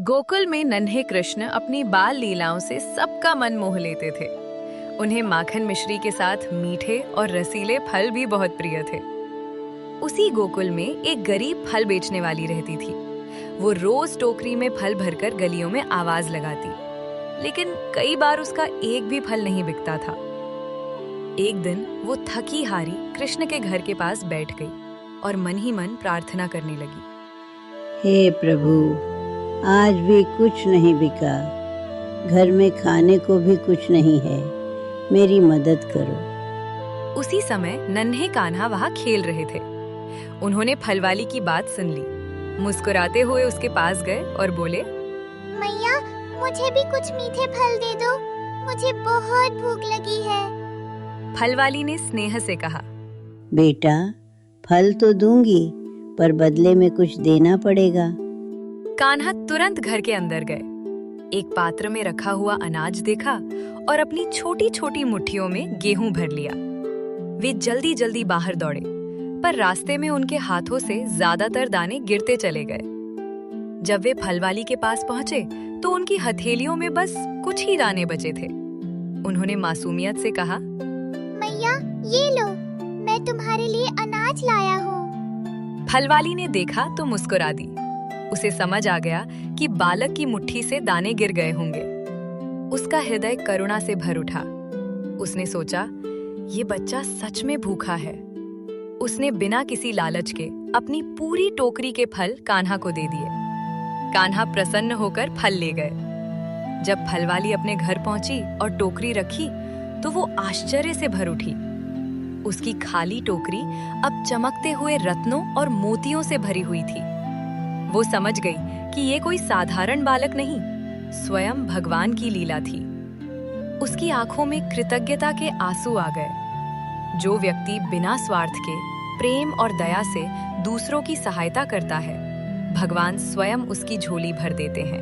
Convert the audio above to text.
गोकुल में नन्हे कृष्ण अपनी बाल लीलाओं से सबका मन मोह लेते थे। उन्हें माखन मिश्री के साथ मीठे और रसीले फल भी बहुत प्रिय थे। उसी गोकुल में एक गरीब फल बेचने वाली रहती थी। वो रोज टोकरी में फल भरकर गलियों में आवाज लगाती, लेकिन कई बार उसका एक भी फल नहीं बिकता था। एक दिन वो थकी हारी कृष्ण के घर के पास बैठ गई और मन ही मन प्रार्थना करने लगी। हे प्रभु, आज भी कुछ नहीं बिका, घर में खाने को भी कुछ नहीं है, मेरी मदद करो। उसी समय नन्हे कान्हा वहाँ खेल रहे थे। उन्होंने फलवाली की बात सुन ली। मुस्कुराते हुए उसके पास गए और बोले, मैया, मुझे भी कुछ मीठे फल दे दो, मुझे बहुत भूख लगी है। फलवाली ने स्नेह से कहा, बेटा, फल तो दूंगी, पर बदले में कुछ देना पड़ेगा। कान्हा तुरंत घर के अंदर गए, एक पात्र में रखा हुआ अनाज देखा और अपनी छोटी छोटी मुट्ठियों में गेहूं भर लिया। वे जल्दी जल्दी बाहर दौड़े, पर रास्ते में उनके हाथों से ज्यादातर दाने गिरते चले गए। जब वे फलवाली के पास पहुंचे तो उनकी हथेलियों में बस कुछ ही दाने बचे थे। उन्होंने मासूमियत से कहा, मैया, ये लो, मैं तुम्हारे लिए अनाज लाया हूँ। फलवाली ने देखा तो मुस्कुरा दी। उसे समझ आ गया कि बालक की मुट्ठी से दाने गिर गए होंगे। उसका हृदय करुणा से भर उठा। उसने सोचा, ये बच्चा सच में भूखा है। उसने बिना किसी लालच के अपनी पूरी टोकरी के फल कान्हा को दे दिए। कान्हा प्रसन्न होकर फल ले गए। जब फलवाली अपने घर पहुंची और टोकरी रखी तो वो आश्चर्य से भर उठी। उसकी खाली टोकरी अब चमकते हुए रत्नों और मोतियों से भरी हुई थी। वो समझ गई कि ये कोई साधारण बालक नहीं, स्वयं भगवान की लीला थी। उसकी आंखों में कृतज्ञता के आंसू आ गए। जो व्यक्ति बिना स्वार्थ के प्रेम और दया से दूसरों की सहायता करता है, भगवान स्वयं उसकी झोली भर देते हैं।